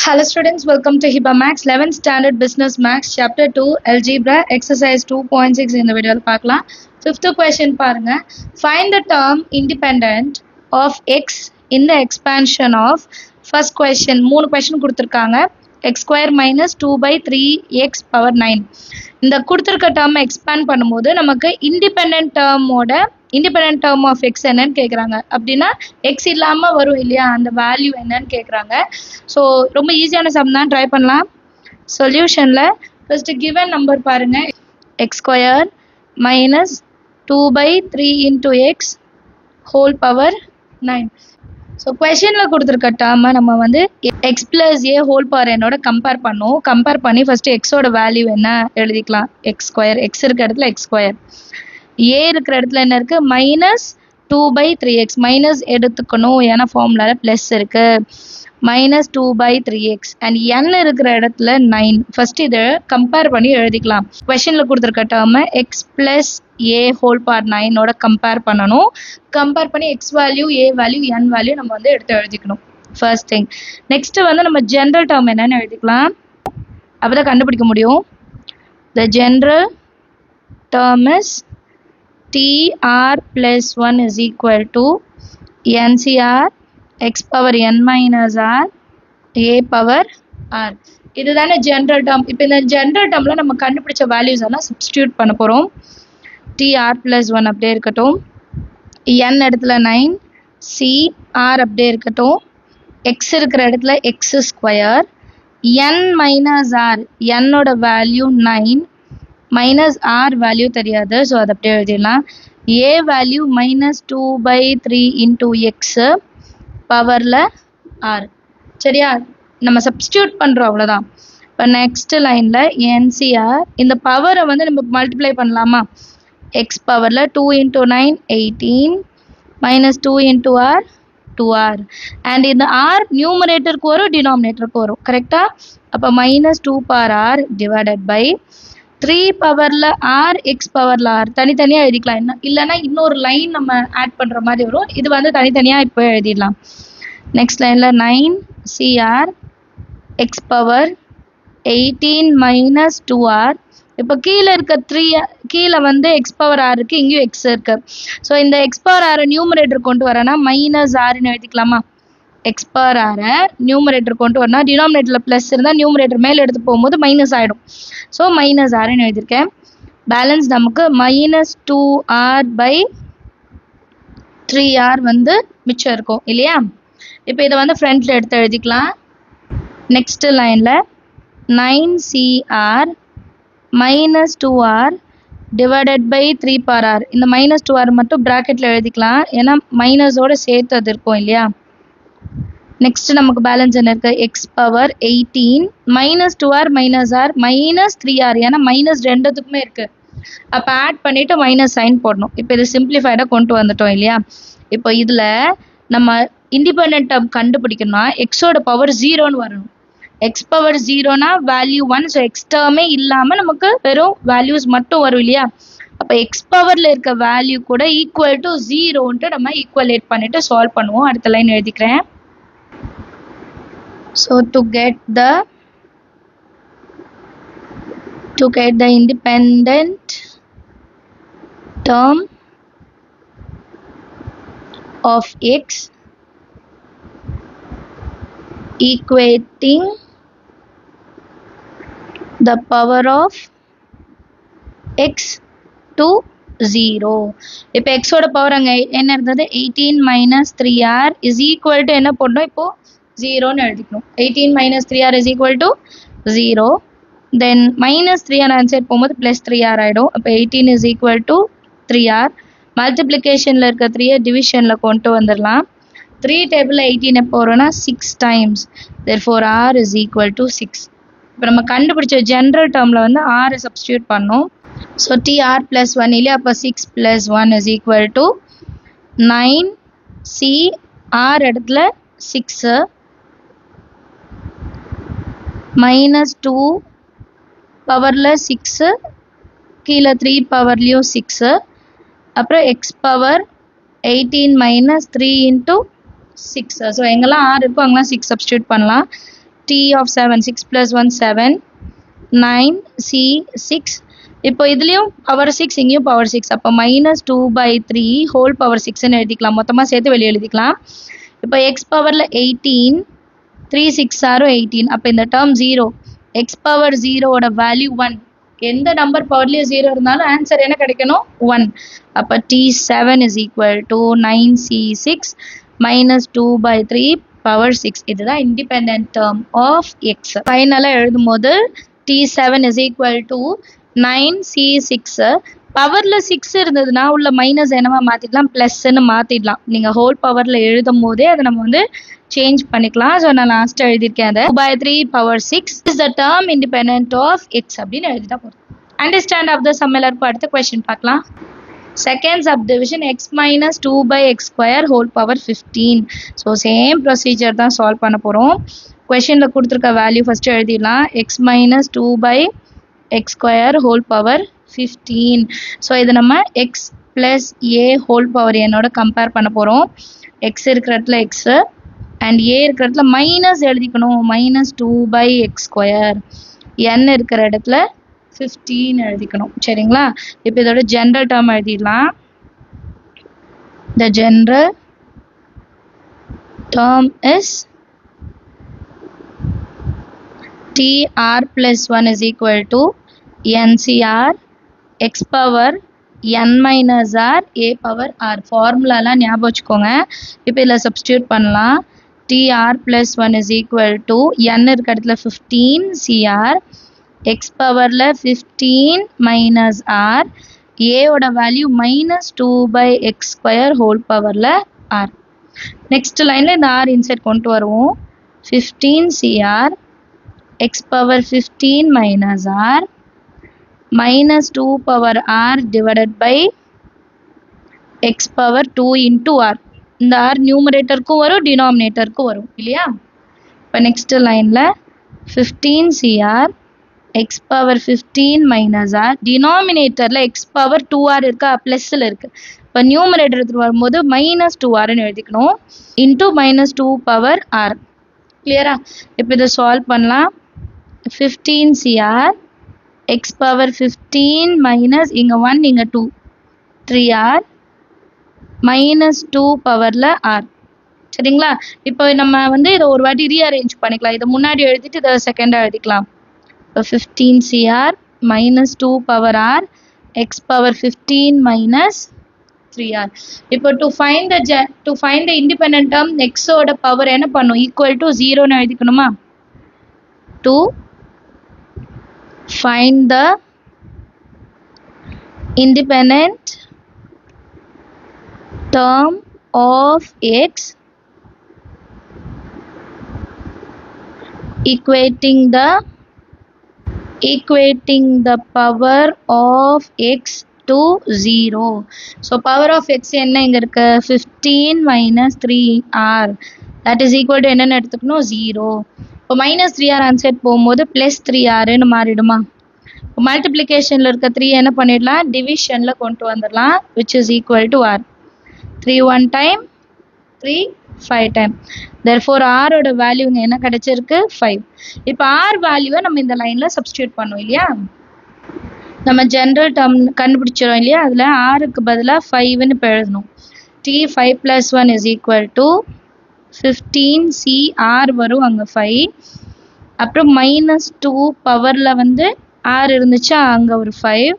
Hello students, welcome to HIBA Max 11th Standard Business Max Chapter 2 Algebra Exercise 2.6 இந்த வீடியோல பார்க்கலாம். 5th question பாருங்க. Find the term independent of x in the expansion of first question. 3 question கொடுத்திருக்காங்க. x square minus 2 by 3x power 9. இந்த கொடுத்திருக்க term expand பண்ணும்போது நமக்கு independent term of x என்னன்னு கேக்குறாங்க. அப்படின்னா x இல்லாம வரும் இல்லையா அந்த வேல்யூ என்னன்னு கேக்குறாங்க. ஸோ ரொம்ப ஈஸியான சம் தான், ட்ரை பண்ணலாம். சொல்யூஷன்ல ஃபர்ஸ்ட் given நம்பர் பாருங்க, x square minus 2 by 3 into x whole power 9. So கொஷனில் கொடுத்துருக்க டேர்மை நம்ம வந்து x plus a whole power என்னோட கம்பேர் பண்ணோம். கம்பேர் பண்ணி ஃபர்ஸ்ட் எக்ஸோட வேல்யூ என்ன எழுதிக்கலாம். எக்ஸ் ஸ்கொயர், எக்ஸ் இருக்க இடத்துல எக்ஸ் ஸ்கொயர், ஏ இருக்கிற இடத்துல என்ன இருக்கு மைனஸ் 2 by 3x, மைனஸ் எடுத்துக்கணும் ஏன்னா ஃபார்முலால பிளஸ் இருக்கு. Minus 2 by 3x and n இருக்கிற இடத்துல 9. ஃபர்ஸ்ட் இதை கம்பேர் பண்ணி எழுதிக்கலாம். கொஸ்டின்ல கொடுத்துருக்க டேர்மை X plus a whole power 9ஓட compare பண்ணணும். கம்பேர் பண்ணி X value, A value, n value நம்ம வந்து எடுத்து எழுதிக்கணும். First thing. நெக்ஸ்ட் வந்து நம்ம ஜென்ரல் டேர்ம் என்னன்னு எழுதிக்கலாம். அப்பதான் கண்டுபிடிக்க முடியும். The general term is TR plus 1 is equal to NCR x power n minus r a power r. இதுதானே ஜென்ரல் டேர்ம். இப்போ இந்த ஜென்ரல் டேர்ம்ல நம்ம கண்டுபிடிச்ச வேல்யூஸ் எல்லாம் சப்ஸ்டியூட் பண்ண போறோம். TR plus 1 அப்படியே இருக்கட்டும், n இடத்துல 9, CR அப்படியே இருக்கட்டும், x இருக்கிற இடத்துல x square, n minus r, n ஓட வேல்யூ 9, மைனஸ் ஆர் வேல்யூ தெரியாது, ஸோ அதை அப்படியே எழுதிடலாம். A value minus 2 by 3 into x பவரில் ஆர். சரியா, நம்ம சப்ஸ்டியூட் பண்ணுறோம் அவ்வளோதான். இப்போ நெக்ஸ்ட் லைனில் என்சிஆர், இந்த பவரை வந்து நம்ம மல்டிப்ளை பண்ணலாமா. எக்ஸ் பவரில் 2 into 9 18 minus 2 into r 2r. And இந்த ஆர் நியூமரேட்டருக்கு வரும், டினாமினேட்டருக்கு வரும். கரெக்டாக, அப்போ minus 2 power r divided by 3 பவர்ல ஆர் எக்ஸ் பவர்ல ஆர் தனித்தனியாக எழுதிக்கலாம். என்ன இல்லைன்னா இன்னொரு லைன் நம்ம ஆட் பண்ணுற மாதிரி வரும். இது வந்து தனித்தனியாக இப்போ எழுதிடலாம். நெக்ஸ்ட் லைனில் 9 CR X power 18 minus 2r. இப்போ கீழே இருக்க 3, கீழே வந்து எக்ஸ் பவர் ஆர் இருக்கு, இங்கேயும் எக்ஸ் இருக்கு. ஸோ இந்த எக்ஸ் பவர் ஆரை நியூமரேட்டர் கொண்டு வரனா மைனஸ் ஆர்னு எழுதிக்கலாமா. எக்ஸ் பவர் ஆரை நியூமரேட்டர் கொண்டு வரனா டினாமினேட்டரில் ப்ளஸ் இருந்தால் நியூமரேட்டர் மேலே எடுத்து போகும்போது மைனஸ் ஆகிடும். ஸோ மைனஸ் ஆர்னு எழுதியிருக்கேன். பேலன்ஸ் நமக்கு மைனஸ் 2r by 3r வந்து மிச்சம் இருக்கும் இல்லையா. இப்போ இதை வந்து ஃப்ரண்ட்ல எடுத்து எழுதிக்கலாம். நெக்ஸ்ட் லைனில் 9cr minus 2r divided by 3 power r. இந்த மைனஸ் 2r மட்டும் ப்ராக்கெட்டில் எழுதிக்கலாம், ஏன்னா மைனஸோடு சேர்த்து அது இருக்கும் இல்லையா. நெக்ஸ்ட் நமக்கு பேலன்ஸ் என்ன இருக்கு, x power 18 minus 2r minus r minus 3r, ஏன்னா மைனஸ் ரெண்டுத்துக்குமே இருக்கு. அப்போ ஆட் பண்ணிட்டு மைனஸ் சைன் போடணும். இப்போ இது சிம்பிளிஃபைடாக கொண்டு வந்துட்டோம் இல்லையா. இப்போ இதில் நம்ம இண்டிபெண்டன்ட் டேர்ம் கண்டுபிடிக்கணும்னா எக்ஸோட பவர் 0ன்னு வரணும். எக்ஸ் பவர் 0னா வேல்யூ 1, ஸோ எக்ஸ் டேர்மே இல்லாமல் நமக்கு வெறும் வேல்யூஸ் மட்டும் வரும் இல்லையா. அப்போ எக்ஸ் பவரில் இருக்க வேல்யூ கூட ஈக்குவல் டு 0ன்ட்டு நம்ம ஈக்குவலேட் பண்ணிட்டு சால்வ் பண்ணுவோம். அடுத்த லைன் எழுதிக்கிறேன். So to get the independent term of x equating the power of x to 0. இப்போ எக்ஸோட பவர் அங்கே என்ன இருந்தது 18 minus 3r is equal to என்ன போடணும், இப்போ 0ன்னு எழுதிக்கணும். 18 minus 3r is equal to 0. Then minus 3r answer போகும்போது ப்ளஸ் 3r ஆகிடும். அப்போ 18 இஸ் ஈக்குவல் டு 3r. மல்டிப்ளிகேஷனில் இருக்க 3 டிவிஷனில் கொண்டு வந்துடலாம். 3 டேபிளில் 18 எப்போ வரும்னா 6 times. Therefore r is equal to 6. இப்போ நம்ம கண்டுபிடிச்ச ஜென்ரல் டேர்மில் வந்து r சப்ஸ்டியூட் பண்ணோம். ஸோ TR ப்ளஸ் 1 இல்லையா, அப்போ 6 plus 1 is equal to 9. CR இடத்துல 6 மைனஸ் 2 பவரில் 6, கீழே 3 பவர்லேயும் 6, அப்புறம் X power 18 minus 3 into 6. So எங்கெல்லாம் ஆர் இருக்கோ அங்கெல்லாம் 6 சப்ஸ்டியூட் பண்ணலாம். t of 7, 6 plus 1 7, 9 c 6. இப்போ இதுலயும் power 6 இங்கேயும் power 6, அப்போ minus 2 by 3 whole power 6 எழுதிக்கலாம், மொத்தமா சேர்த்து வெளியே எழுதிக்கலாம். இப்போ x பவர்ல 18, 3 6 are 18, அப்போ இந்த டேர்ம் 0, x பவர் 0 ஓட வேல்யூ 1. எந்த நம்பர் பவர்லயும் 0 இருந்தாலும் ஆன்சர் என்ன கிடைக்கணும்? 1. அப்போ t7 is equal to 9c6 minus 2 by 3 power 6. இதுதான் independent term of x. ஃபைனலாக எழுதும் போது t7 is equal to 9c6. பவர்ல 6 இருந்ததுன்னா உள்ள மைனஸ் என்னவா மாத்திடலாம்? பிளஸ்ன்னு மாத்திடலாம். நீங்க ஹோல் பவர்ல எழுதும் போதே அதை நம்ம வந்து சேஞ்ச் பண்ணிக்கலாம். ஸோ நான் லாஸ்ட் எழுதியிருக்கேன் அதை 2 by 3 power 6 is the term independent of x அப்படின்னு எழுதிட்டா போதும். அண்டர்ஸ்டாண்ட் ஆஃப் த சம் எல்லாருக்கும் அடுத்த கொஸ்டின் பார்க்கலாம். Second subdivision x minus 2 by x square whole power 15. So same procedure தான் சால்வ் பண்ண போகிறோம். கொஸ்டினில் கொடுத்துருக்க வேல்யூ ஃபர்ஸ்ட் எழுதிடலாம். x minus 2 by x square whole power 15. So இது நம்ம x plus a whole power என்னோட கம்பேர் பண்ண போகிறோம். x இருக்கிற இடத்துல x அண்ட் a இருக்கிற இடத்துல மைனஸ் எழுதிக்கணும். minus 2 by x square. n இருக்கிற இடத்துல 15 எழுதிக்கணும். சரிங்களா? இப்போ இதோட ஜெனரல் டேர்ம் எழுதிடலாம். the general term is tr plus 1 is equal to ncr x power n minus r a power r. ஃபார்முலாலாம் ஞாபகம் வச்சுக்கோங்க. இப்போ இதில் சப்ஸ்டியூட் பண்ணலாம். tr plus 1 is equal to n இருக்க இடத்துல 15 cr x பவரில் 15 minus r a ஓட value minus 2 by x square whole பவரில் r. நெக்ஸ்ட் லைனில் இந்த r இன்சைட் கொண்டு வருவோம். 15 cr x power 15 minus r minus 2 power r divided by x power 2 into r. இந்த r நியூமரேட்டருக்கும் வரும் டினாமினேட்டருக்கும் வரும் இல்லையா? இப்போ நெக்ஸ்ட் லைனில் 15 cr x power 15 minus r டினாமினேட்டரில் x power 2r இருக்கா? ப்ளஸில் இருக்கு. இப்போ நியூமரேட்டர் எடுத்துகிட்டு வரும்போது minus 2rன்னு எழுதிக்கணும். Into minus 2 power r. கிளியரா? இப்போ இதை சால்வ் பண்ணலாம். 15 cr x power 15 minus இங்கே 1 இங்கே 2 3r minus 2 பவரில் r. சரிங்களா? இப்போ நம்ம வந்து இதை ஒரு வாட்டி ரீஅரேஞ்ச் பண்ணிக்கலாம். இதை முன்னாடி எழுதிட்டு இதை செகண்டாக எழுதிக்கலாம். இப்போ 15 cr minus 2 power r x power 15 minus 3r. இப்போ to find the independent term x ஓட பவர் என்ன பண்ணும்? equal to 0ன்னு எழுதிக்கணுமா? to find the independent term of x equating the power of x to 0. So power of x என்ன இங்க இருக்கு? 15 minus 3r that is equal to என்னன்னு எடுத்துக்கணும்? 0. இப்போ minus 3r answer போகும்போது plus 3rன்னு மாறிடுமா? இப்போ மல்டிப்ளிகேஷனில் இருக்க 3 என்ன பண்ணிடலாம்? டிவிஷனில் கொண்டு வந்துடலாம். which is equal to r. 3 1 time 3 5 time. therefore r ஓட வேல்யூ இங்கே என்ன கிடைச்சிருக்கு? 5. இப்போ r வேல்யூவை நம்ம இந்த லைனில் சப்ஸ்டியூட் பண்ணோம் இல்லையா? நம்ம ஜென்ரல் டேர்ம் கண்டுபிடிச்சிடும் இல்லையா? அதில் rக்கு பதிலாக 5ன்னு இப்போ எழுதணும். t 5 plus 1 is equal to 15 cr வரும், அங்கே 5. அப்புறம் minus 2 பவரில் வந்து r இருந்துச்சா, அங்கே ஒரு 5.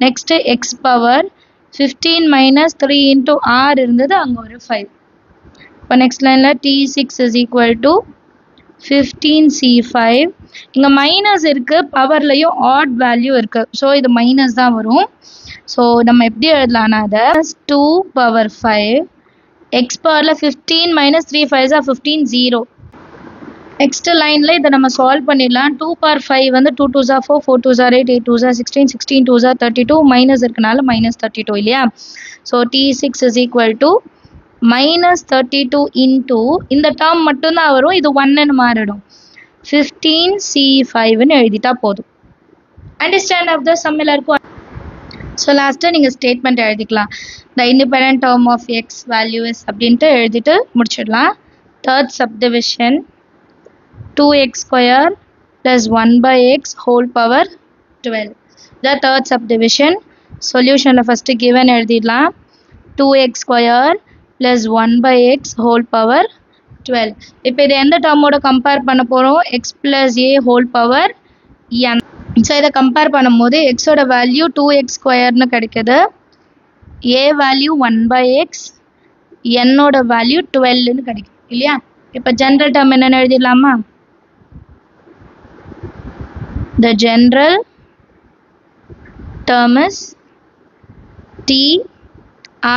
Next x power 15 minus 3 into r இருந்தது, அங்கே ஒரு 5. இப்போ நெக்ஸ்ட் லைனில் t6 is equal to 15c5. இங்கே மைனஸ் இருக்குது, பவர்லையும் ஆட் வேல்யூ இருக்குது. ஸோ இது மைனஸ் தான் வரும். ஸோ நம்ம எப்படி எழுதலாம்னா அதை 2 power 5 x பவரில் 15 minus 3 5 15 0. நெக்ஸ்ட் லைனில் இதை நம்ம சால்வ் பண்ணிடலாம். 2 power 5 வந்து 2 2s 4 4 2s 8 8 2s 16 16 2s 32 minus இருக்கனால minus 32 இல்லையா? So t6 is equal to minus 32 into இந்த டேர்ம் மட்டும்தான் வரும், இது 1ன்னு மாறிடும். 15c5ன்னு எழுதிட்டா போதும். அண்டர்ஸ்டாண்ட் ஆஃப் த சம் எல்லாருக்கும். ஸோ லாஸ்ட்டாக நீங்கள் ஸ்டேட்மெண்ட் எழுதிக்கலாம். The independent term of x value is அப்படின்ட்டு எழுதிட்டு முடிச்சிடலாம். Third subdivision 2x square plus 1 by x whole power 12. The third subdivision. Solution first given எழுதிடலாம். 2x square plus 1 by x whole power 12. இப்போ இது எந்த டேர்மோட கம்பேர் பண்ண போறோம்? x plus a whole power n. So இதை கம்பேர் பண்ணும்போது x ஓட value 2x ஸ்கொயர்னு கிடைக்குது. a value 1 by x, n ஓட வேல்யூ 12ன்னு கிடைக்கும் இல்லையா? இப்போ ஜெனரல் டேர்ம் என்னன்னு எழுதிடலாமா? The general term is t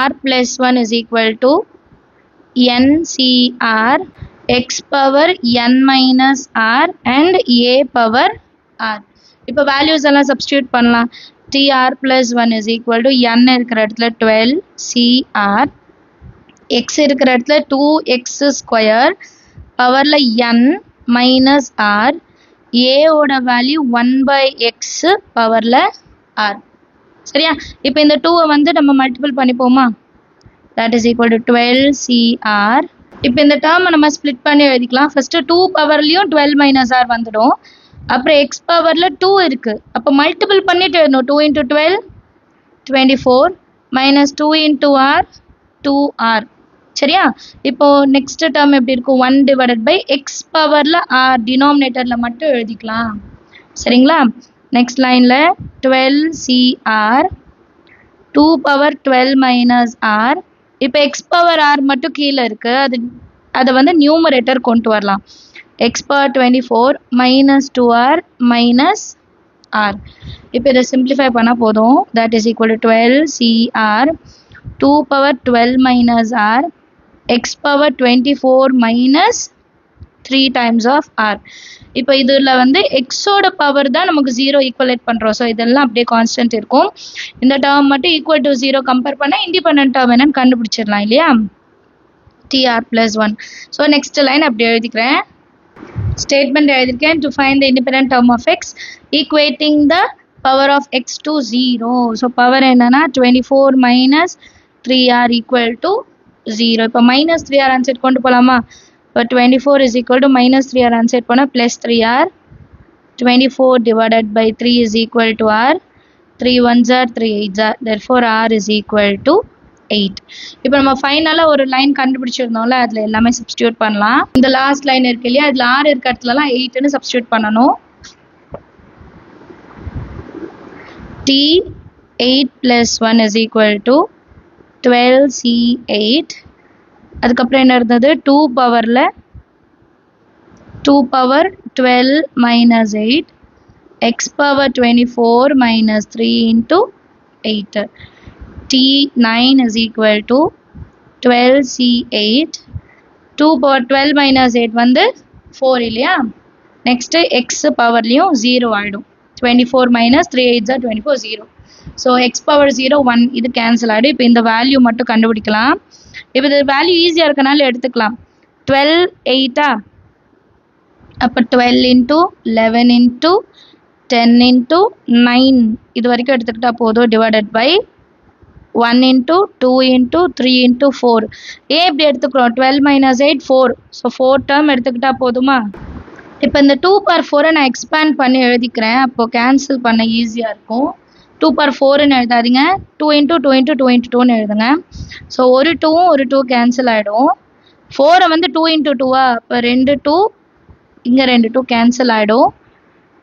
r plus 1 is equal to ncr x power n minus r and a power r. இப்போ values எல்லாம் substitute பண்ணலாம். tr plus 1 is equal to n இருக்கிற இடத்துல 12 cr, x இருக்கிற இடத்துல 2x square பவர்ல n minus r, a ஓட value 1 by x பவர்ல r. சரியா? இப்போ இந்த 2 வந்து நம்ம multiple பண்ணிப்போமா? that is equal to 12 cr. இப்போ இந்த டேர்மை நம்ம ஸ்ப்ளிட் பண்ணி எழுதிக்கலாம். ஃபர்ஸ்ட் 2 பவர்லயும் 12 minus r வந்துடும். அப்புறம் x பவர்ல 2 இருக்கு. அப்போ மல்டிபிள் பண்ணிட்டு எழுதணும். 2 into 12 24 minus 2 into r 2r. சரியா? இப்போ நெக்ஸ்ட் டேர்ம் எப்படி இருக்கும்? 1 divided by x பவர்ல r டினாமினேட்டர்ல மட்டும் எழுதிக்கலாம். சரிங்களா? நெக்ஸ்ட் லைன்ல 12 cr 2 பவர் 12 minus r. இப்போ x பவர் r மட்டும் கீழே இருக்கு. அதை வந்து நியூமரேட்டர் கொண்டு வரலாம். x power 24 minus 2r minus r. இப்போ இதை சிம்பிளிஃபை பண்ணா போதும். that is equal to 12 cr 2 power 12 minus r x power 24 minus 3 times of r. இப்போ இதுல வந்து x ஓட பவர் தான் நமக்கு 0 ஈக்குவலேட் பண்றோம். ஸோ இதெல்லாம் அப்படியே கான்ஸ்டன்ட் இருக்கும். இந்த டேர்ம் மட்டும் ஈக்குவல் டு 0 கம்பேர் பண்ணா இண்டிபெண்டன்ட் டேர்ம் என்னன்னு கண்டுபிடிச்சிடலாம் இல்லையா? tr plus 1. So next line அப்படி எழுதிக்கிறேன். Statement எழுதிருக்கேன். to find the independent term of x equating the power of x to 0. So power என்னன்னா 24 minus 3r equal to 0. இப்போ minus 3r answer கொண்டு போலாமா? இப்போ 24 is equal to minus 3r answer போனா plus 3r. 24 divided by 3 is equal to r. 3 1s are 3 8s are. Therefore r is equal to 8. இப்போ நம்ம ஃபைனலா ஒரு லைன் கண்டுபிடிச்சிருந்தோம்ல, அதுல எல்லாமே சப்ஸ்டிட்யூட் பண்ணலாம். இந்த லாஸ்ட் லைன் இருக்கு இல்லையா? அதுல r இருக்க இடத்துலலாம் 8ன்னு சப்ஸ்டிட்யூட் பண்ணணும். t 8 plus 1 is equal to 12 c8. அதுக்கப்புறம் என்ன இருந்தது? 2 பவர்ல 2 power 12 minus 8 x power 24 minus 3 into 8. t9 is equal to 12 c8. 2 power 12 minus 8 வந்து 4 இல்லையா? நெக்ஸ்ட் x பவர்லயும் 0 ஆயிடும். 24 minus 3 8s are 24 0. So x power 0 1 இது கேன்சல் ஆகிடும். இப்போ இந்த வேல்யூ மட்டும் கண்டுபிடிக்கலாம். இப்போ இது வேல்யூ ஈஸியாக இருக்கனால எடுத்துக்கலாம். 12 8 அப்போ 12 into 11 into 10 into 9 இது வரைக்கும் எடுத்துக்கிட்டா போதும். Divided by 1 into 2 into 3 into 4. ஏன் இப்படி எடுத்துக்கிறோம்? 12 minus 8 4. ஸோ 4 டேர்ம் எடுத்துக்கிட்டா போதுமா? இப்போ இந்த 2 power 4 நான் எக்ஸ்பேண்ட் பண்ணி எழுதிக்கிறேன். அப்போ கேன்சல் பண்ண ஈஸியாக இருக்கும். 2 power 4ன்னு எழுதாதீங்க. 2 into 2 into 2 into 2ன்னு எழுதுங்க. ஸோ ஒரு 2வும் ஒரு 2 கேன்சல் ஆகிடும். 4 வந்து 2 into 2வா? இப்போ 2 2 இங்கே 2 2 கேன்சல் ஆகிடும்.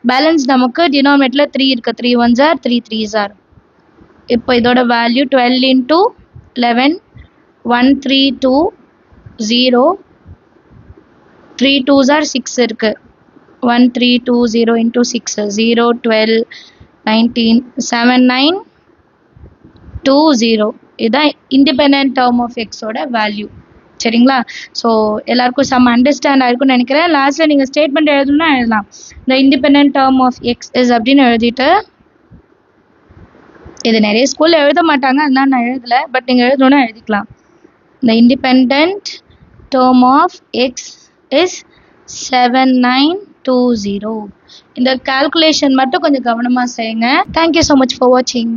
பேலன்ஸ் நமக்கு டினாமினேட்டரில் 3 இருக்குது. 3 1s are 3 3s are. இப்போ இதோட வேல்யூ 12 into 11 132 0 3 2s are 6 இருக்கு. 1320 into 6 0 12 19 7 9 2 0. இதுதான் இண்டிபெண்டன்ட் டேர்ம் ஆஃப் எக்ஸோட வேல்யூ. சரிங்களா? ஸோ எல்லாருக்கும் சம் அண்டர்ஸ்டாண்ட் ஆயிருக்கும்னு நினைக்கிறேன். லாஸ்ட்ல நீங்கள் ஸ்டேட்மெண்ட் எழுதணும்னா எழுதலாம். இந்த independent term of x is அப்படின்னு எழுதிட்டு, இது நிறைய ஸ்கூல்ல எழுத மாட்டாங்க, அதனால நான் எழுதலை. பட் நீங்கள் எழுதணும்னா எழுதிக்கலாம். இந்த independent term of x is 7920. இந்த கால்குலேஷன் மட்டும் கொஞ்சம் கவனமாக செய்யுங்க. தேங்க்யூ ஸோ மச் ஃபார் வாட்சிங்.